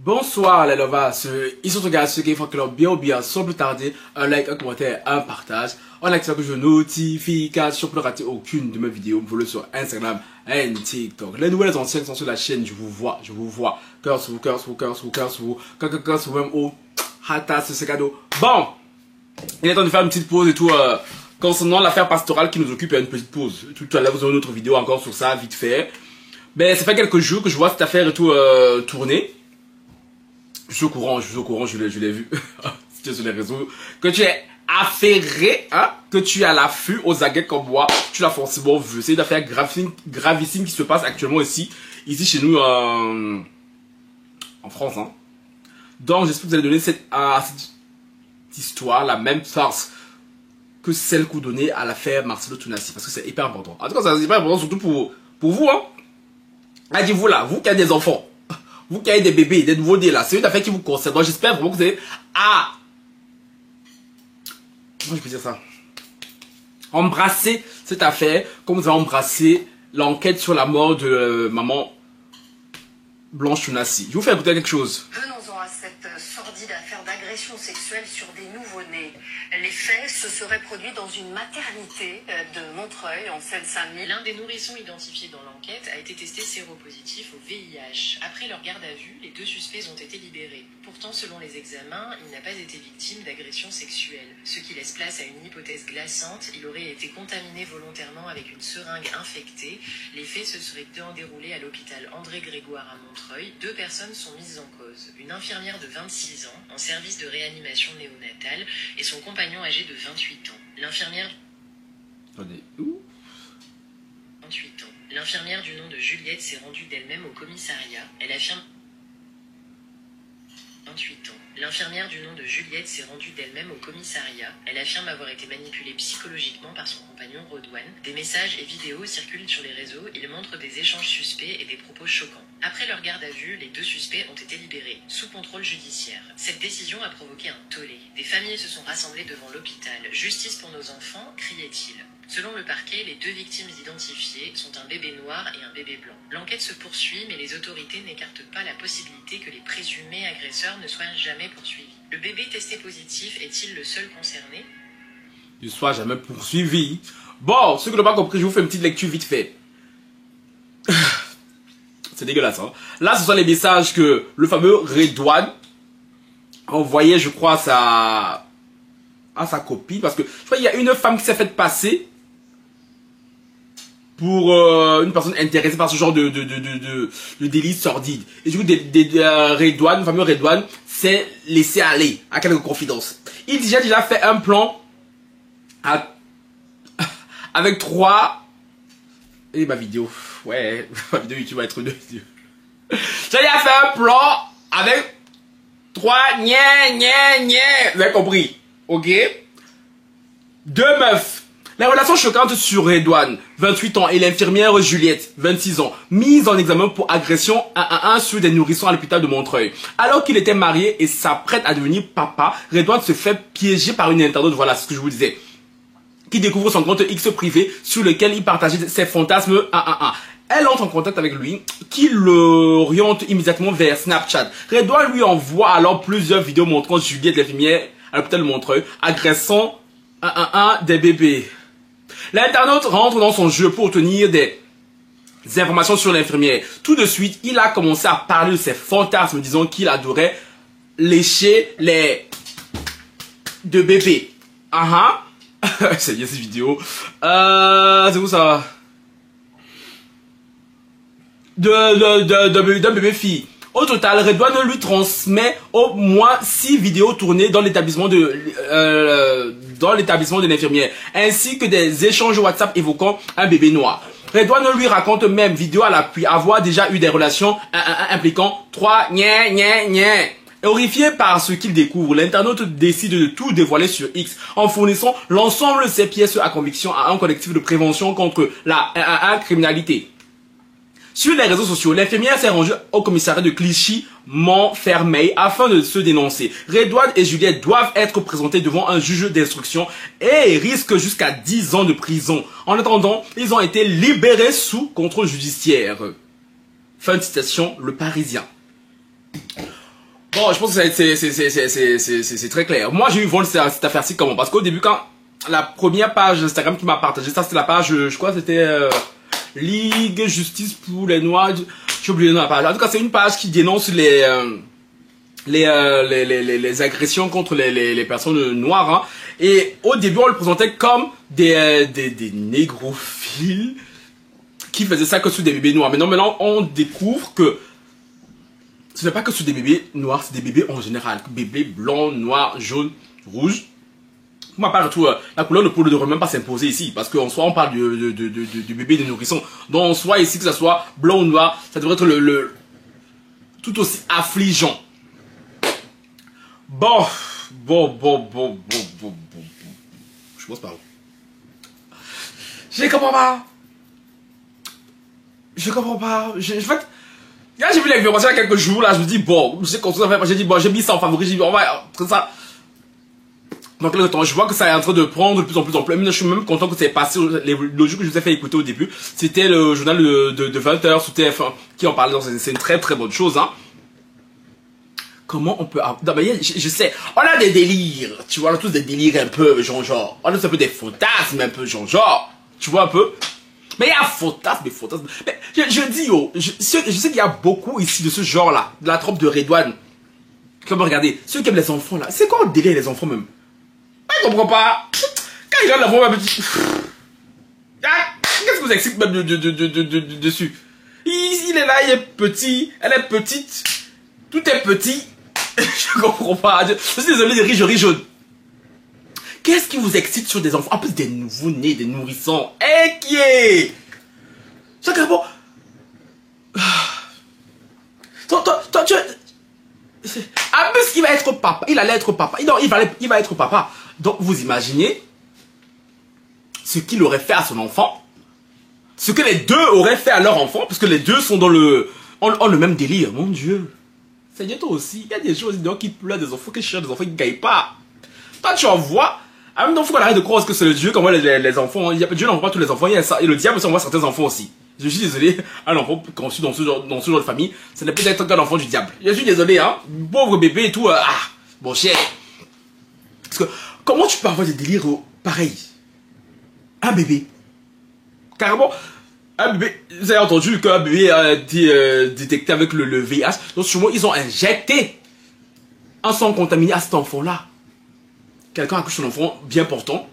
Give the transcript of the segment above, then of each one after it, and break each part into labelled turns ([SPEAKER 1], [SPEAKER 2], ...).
[SPEAKER 1] Bonsoir les lovas, ils sont regardés ceux qui font que leur bien ou bien sans plus tarder, un like, un commentaire, un partage, en activant que je notification pour ne rater aucune de mes vidéos, vous le sur Instagram et TikTok. Les nouvelles anciennes sont sur la chaîne, je vous vois, cœur sur vous, cœur sur vous, cœur sur vous, cœur sur vous, cœur sur vous même au hata c'est cadeau. Bon, il est temps de faire une petite pause et tout, concernant l'affaire pastorale qui nous occupe, il y a une petite pause. Tout à l'heure vous aurez une autre vidéo encore sur ça, vite fait. Ben ça fait quelques jours que je vois cette affaire et tout tourner. Je suis au courant, je l'ai vu sur les réseaux. Que tu es affairé, hein, que tu es à l'affût aux aguets comme moi, tu l'as forcément vu. C'est une affaire gravissime qui se passe actuellement ici chez nous en France. Hein. Donc j'espère que vous allez donner cette histoire la même force que celle que vous donnez à l'affaire Marcelo Tounassi. Parce que c'est hyper important. En tout cas, c'est hyper important surtout pour vous. Hein. Dites-vous là, vous qui avez des enfants. Vous qui avez des bébés, des nouveaux-nés là, c'est une affaire qui vous concerne. Donc j'espère vraiment que vous allez... Comment je peux dire ça? Embrasser cette affaire comme vous avez embrassé l'enquête sur la mort de maman Blanche Tounassi. Je vous fais écouter quelque chose.
[SPEAKER 2] Venons-en à cette sordide affaire d'agression sexuelle sur des nouveau-nés. Les faits se seraient produits dans une maternité de Montreuil, en Seine-Saint-Denis.
[SPEAKER 3] L'un des nourrissons identifiés dans l'enquête a été testé séropositif au VIH. Après leur garde à vue, les deux suspects ont été libérés. Pourtant, selon les examens, il n'a pas été victime d'agression sexuelle. Ce qui laisse place à une hypothèse glaçante. Il aurait été contaminé volontairement avec une seringue infectée. Les faits se seraient déroulés à l'hôpital André Grégoire à Montreuil. Deux personnes sont mises en cause. Une infirmière de 26 ans, en service de réanimation néonatale, et son compagnon âgé de 28 ans. L'infirmière...
[SPEAKER 1] Attendez, où
[SPEAKER 3] 28 ans. L'infirmière du nom de Juliette s'est rendue d'elle-même au commissariat. Elle affirme... 28 ans. L'infirmière du nom de Juliette s'est rendue d'elle-même au commissariat. Elle affirme avoir été manipulée psychologiquement par son compagnon Rodouane. Des messages et vidéos circulent sur les réseaux. Ils montrent des échanges suspects et des propos choquants. Après leur garde à vue, les deux suspects ont été libérés, sous contrôle judiciaire. Cette décision a provoqué un tollé. Des familles se sont rassemblées devant l'hôpital. Justice pour nos enfants, criait-il. Selon le parquet, les deux victimes identifiées sont un bébé noir et un bébé blanc. L'enquête se poursuit, mais les autorités n'écartent pas la possibilité que les présumés agresseurs ne soient jamais poursuivis. Le bébé testé positif est-il le seul concerné?
[SPEAKER 1] Ne soit jamais poursuivi. Bon, ceux qui n'ont pas compris, je vous fais une petite lecture vite fait. C'est dégueulasse, hein. Là, ce sont les messages que le fameux Redouane envoyait, je crois, à sa copine. Parce que je crois qu'il y a une femme qui s'est faite passer pour une personne intéressée par ce genre de délit sordide. Et du coup, Redouane, le fameux Redouane, s'est laissé aller à quelques confidences. Il a déjà fait un plan avec 3... Et ma vidéo, ouais, ma vidéo YouTube va être 2 vidéos. J'ai déjà fait un plan avec 3 vous avez compris, ok? 2 meufs. La relation choquante sur Redouane, 28 ans, et l'infirmière Juliette, 26 ans, mise en examen pour agression 1 sur des nourrissons à l'hôpital de Montreuil. Alors qu'il était marié et s'apprête à devenir papa, Redouane se fait piéger par une internaute, voilà ce que je vous disais, qui découvre son compte X privé sur lequel il partageait ses fantasmes 1. Elle entre en contact avec lui, qui l'oriente immédiatement vers Snapchat. Redouane lui envoie alors plusieurs vidéos montrant Juliette, l'infirmière à l'hôpital de Montreuil, agressant 1 des bébés. L'internaute rentre dans son jeu pour obtenir des informations sur l'infirmière. Tout de suite, il a commencé à parler de ses fantasmes, disant qu'il adorait lécher les 2 bébés. C'est bien cette vidéo. C'est où ça? D'un bébé fille. Au total, Redouane lui transmet au moins 6 vidéos tournées dans l'établissement de l'infirmière, ainsi que des échanges WhatsApp évoquant un bébé noir. Redouane lui raconte même, vidéo à l'appui, avoir déjà eu des relations impliquant 3 Horrifié par ce qu'il découvre, l'internaute décide de tout dévoiler sur X en fournissant l'ensemble de ses pièces à conviction à un collectif de prévention contre la criminalité. Sur les réseaux sociaux, l'infirmière s'est rendue au commissariat de Clichy-Montfermeil afin de se dénoncer. Redouane et Juliette doivent être présentés devant un juge d'instruction et risquent jusqu'à 10 ans de prison. En attendant, ils ont été libérés sous contrôle judiciaire. Fin de citation, Le Parisien. Bon, je pense que c'est très clair. Moi, j'ai eu vent cette affaire-ci comment? Parce qu'au début, quand la première page Instagram qui m'a partagé ça, c'était la page, je crois que c'était Ligue Justice pour les Noirs. J'ai oublié le nom de la page. En tout cas, c'est une page qui dénonce les agressions contre les personnes noires. Hein. Et au début, on le présentait comme des négrophiles qui faisaient ça que sur des bébés noirs. Mais non, maintenant, on découvre que ce n'est pas que sur des bébés noirs, c'est des bébés en général. Bébés blancs, noirs, jaunes, rouges. Pour ma part, je trouve la couleur ne devrait même pas s'imposer ici. Parce qu'en soi, on parle du bébé de nourrisson. Donc, en soi, ici, que ce soit blanc ou noir, ça devrait être tout aussi affligeant. Bon. Je pense pas. Je comprends pas. En fait, là, j'ai vu l'information il y a quelques jours, là, je me dis, bon, je sais qu'on s'en fait, j'ai dit, bon, j'ai mis ça en favori, j'ai dit, on va faire ça. Donc, le temps, je vois que ça est en train de prendre de plus en plus ampleur. Je suis même content que ça ait passé. Le jour que je vous ai fait écouter au début, c'était le journal de 20h sur TF1 qui en parlait. C'est une très très bonne chose, hein. Comment on peut... Non, mais je sais, on a des délires, tu vois, on a tous des délires un peu, genre. On a tous un peu des fantasmes, un peu, genre. Tu vois un peu. Mais il y a fantasme. Mais je dis, je sais qu'il y a beaucoup ici de ce genre-là, de la troupe de Redouane. Comme regardez, ceux qui aiment les enfants, là, c'est quoi le délire les enfants même? Je comprends pas. Quand ils regardent l'enfant, même petit... Qu'est-ce que vous excite même dessus? Il est là, il est petit, elle est petite, tout est petit. Je comprends pas. Je suis désolé de rire, je ris jaune. Qu'est-ce qui vous excite sur des enfants? En plus des nouveaux-nés, des nourrissons. Inquiets. C'est que bon. Toi, tu... En plus, il va être papa. Il allait être papa. Non, il va être papa. Donc, vous imaginez ce qu'il aurait fait à son enfant. Ce que les deux auraient fait à leur enfant. Parce que les deux sont dans ont le même délire. Mon Dieu. Seigneur, toi aussi. Il y a des choses qui pleurent des enfants, qui cherchent des enfants, qui ne gagnent pas. Toi, tu en vois. En même temps, il faut qu'on arrête de croire que c'est le Dieu qui envoie les enfants. Dieu n'envoie pas tous les enfants. Et le diable aussi envoie certains enfants aussi. Je suis désolé, un enfant conçu dans ce genre de famille, ce n'est peut-être qu'un enfant du diable. Je suis désolé, hein. Pauvre bébé et tout. Bon cher. Parce que, comment tu peux avoir des délires pareils? Un bébé. Carrément, un bébé. Vous avez entendu qu'un bébé a été détecté avec le VIH. Donc, sûrement, ils ont injecté un sang contaminé à cet enfant-là. Quelqu'un accouche son enfant bien portant.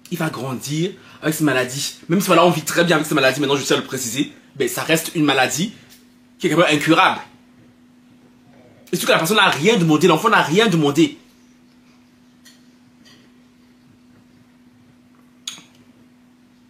[SPEAKER 1] Il va grandir avec cette maladie. Même si voilà, on vit très bien avec cette maladie, maintenant je sais le préciser, mais ça reste une maladie qui est quand même incurable. Et surtout que la personne n'a rien demandé, l'enfant n'a rien demandé.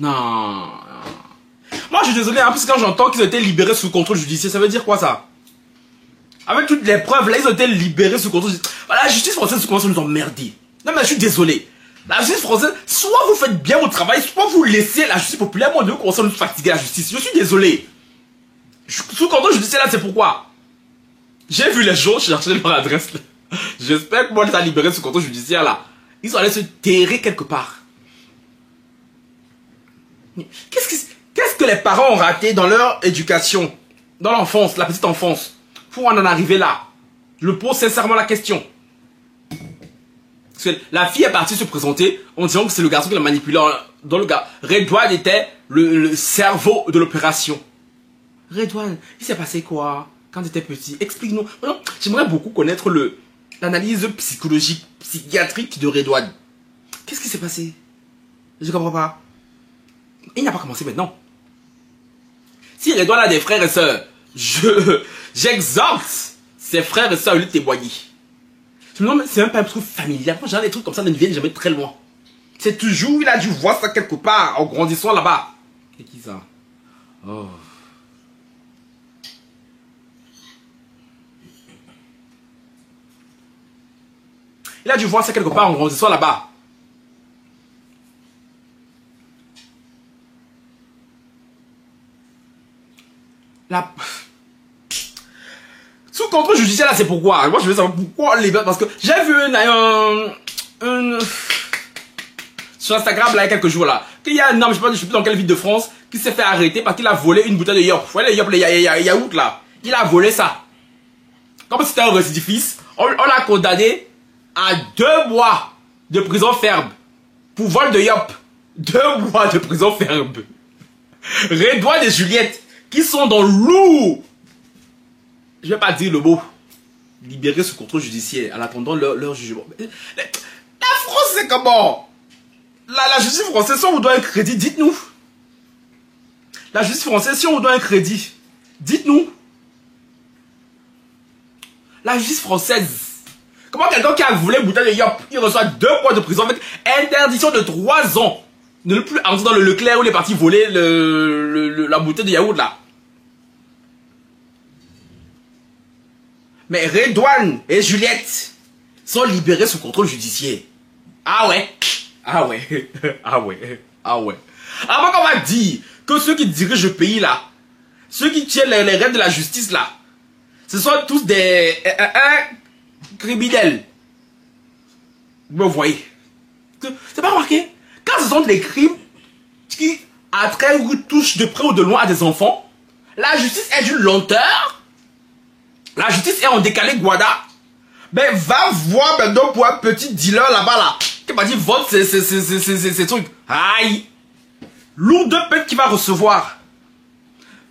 [SPEAKER 1] Non. Moi je suis désolé, hein, parce que quand j'entends qu'ils ont été libérés sous contrôle judiciaire, ça veut dire quoi ça? Avec toutes les preuves là, ils ont été libérés sous contrôle judiciaire. Voilà, la justice française commence à nous emmerder. Non mais je suis désolé. La justice française, soit vous faites bien votre travail, soit vous laissez la justice populaire, moi de vous commencez à nous fatiguer la justice. Je suis désolé. Sous contrôle judiciaire là, c'est pourquoi. J'ai vu les gens chercher leur adresse là. J'espère que moi les a libérés sous contrôle judiciaire là. Ils sont allés se terrer quelque part. Qu'est-ce que les parents ont raté dans leur éducation, dans l'enfance, la petite enfance, pour en arriver là? Je pose sincèrement la question. Parce que la fille est partie se présenter en disant que c'est le garçon qui l'a manipulé. Dans le gars, Redouane était le cerveau de l'opération. Redouane, il s'est passé quoi quand tu étais petit? Explique-nous. J'aimerais beaucoup connaître l'analyse psychologique, psychiatrique de Redouane. Qu'est-ce qui s'est passé? Je comprends pas. Il n'a pas commencé maintenant. Si Redouane a des frères et sœurs, j'exhorte ses frères et sœurs à lui témoigner. Je me demande, c'est même pas un truc familial. Moi, j'ai des trucs comme ça ne viennent jamais très loin. C'est toujours, il a dû voir ça quelque part en grandissant là-bas. C'est qui ça? Oh. Il a dû voir ça quelque part en grandissant là-bas. La... Sous contrôle judiciaire là, c'est pourquoi. Moi je veux savoir pourquoi les gars. Parce que j'ai vu sur Instagram là il y a quelques jours là, qu'il y a un homme, je sais plus dans quelle ville de France, qui s'est fait arrêter parce qu'il a volé une bouteille de Yop. Vous voyez les Yop, les yaourts là. Il a volé ça. comme c'était un récidiviste, on l'a condamné à 2 mois de prison ferme pour vol de yop. 2 mois de prison ferme. Redouane et Juliette, qui sont dans l'eau. Je vais pas dire le mot. Libérés sous contrôle judiciaire en attendant leur jugement. La France, c'est comment? La justice française, si on vous doit un crédit, dites-nous. La justice française, si on vous doit un crédit, dites-nous. La justice française. Comment quelqu'un qui a volé une bouteille de yop, il reçoit 2 mois de prison avec interdiction de 3 ans. Ne plus entrer dans le Leclerc où il est parti voler la bouteille de yaourt là. Mais Redouane et Juliette sont libérés sous contrôle judiciaire. Ah ouais. Ah ouais. Ah ouais. Ah ouais. Avant qu'on va dire que ceux qui dirigent le pays là, ceux qui tiennent les rênes de la justice là, ce sont tous des criminels. Vous me voyez. C'est pas remarqué? Quand ce sont des crimes qui attrayent ou touchent de près ou de loin à des enfants, la justice est d'une lenteur. La justice est en décalé Guada. Ben va voir maintenant pour un petit dealer là-bas là. Qui m'a dit vote ces trucs. Aïe. Lourde peine qu'il va recevoir.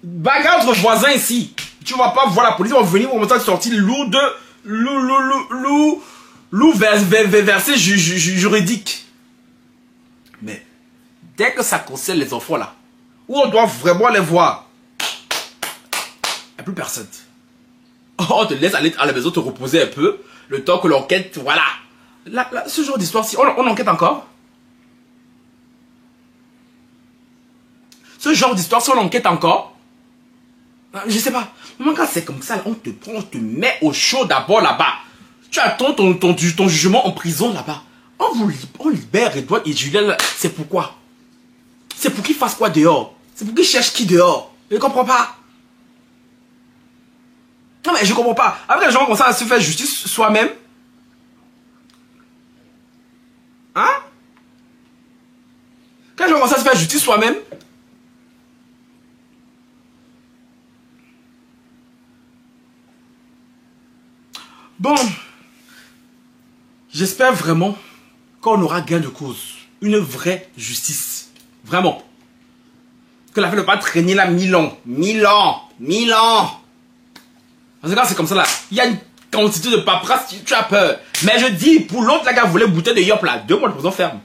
[SPEAKER 1] Bagarre entre voisins ici. Tu vas pas voir la police, ils vont venir pour me sortir lourde. Versé juridique. Mais dès que ça concerne les enfants là, où on doit vraiment les voir, il n'y a plus personne. On te laisse aller à la maison te reposer un peu, le temps que l'enquête, voilà. Ce genre d'histoire, si on enquête encore. Ce genre d'histoire, si on enquête encore, je sais pas. Même quand c'est comme ça, on te prend, on te met au chaud d'abord là-bas. Tu attends ton jugement en prison là-bas. On libère Redouane et Julien, c'est pourquoi? C'est pour qu'ils fassent quoi dehors? C'est pour qu'ils cherchent qui dehors? Je ne comprends pas. Non mais je comprends pas. Après les gens commencent à se faire justice soi-même. Hein? Quand les gens commencent à se faire justice soi-même. Bon. J'espère vraiment qu'on aura gain de cause. Une vraie justice. Vraiment. Que l'affaire ne va pas traîner là 1000 ans. 1000 ans. 1000 ans. Parce que quand c'est comme ça là, il y a une quantité de paperasse, tu as peur. Mais je dis, pour l'autre là qui a volé une bouteille de yop là, 2 mois de prison ferme.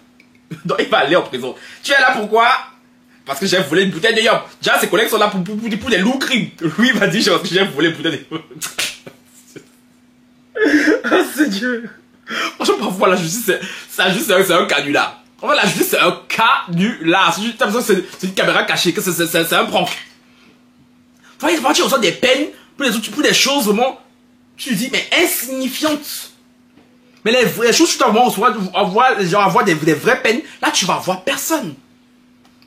[SPEAKER 1] Donc il va aller en prison. Tu es là pourquoi? Parce que j'ai volé une bouteille de yop. Déjà ses collègues sont là pour des lourds crimes. Lui il va dire parce que j'ai volé une bouteille de yop. Oh c'est Dieu. Franchement parfois la justice c'est un canular. En fait la justice c'est un canular. C'est une caméra cachée, que c'est un prank. Enfin il reçoit des peines. Pour des choses vraiment, tu te dis, mais insignifiantes. Mais les vraies choses, tu dois avoir des vraies peines. Là, tu vas voir personne.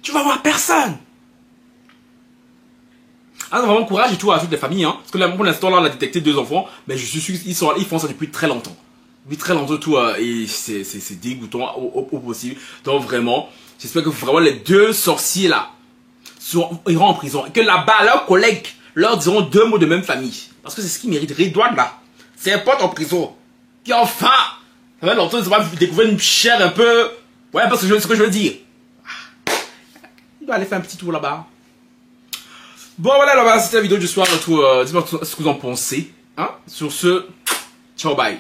[SPEAKER 1] Tu vas voir personne. Alors, vraiment courage et tout à toutes les familles. Hein, parce que là, pour l'instant, là, on a détecté 2 enfants. Mais je suis sûr qu'ils font ça depuis très longtemps. Depuis très longtemps, tout. Et c'est dégoûtant au possible. Donc, vraiment, j'espère que vraiment les 2 sorciers là iront en prison. Et que là-bas, leurs collègues leur diront 2 mots de même famille. Parce que c'est ce qu'ils méritent. Redouane là, c'est un pote en prison. Qui enfin, ça fait longtemps qu'ils ont découvert une chair un peu... Ouais, parce que c'est ce que je veux dire. Il doit aller faire un petit tour là-bas. Bon voilà, là-bas, c'était la vidéo du soir. Dites-moi ce que vous en pensez. Hein? Sur ce, ciao bye.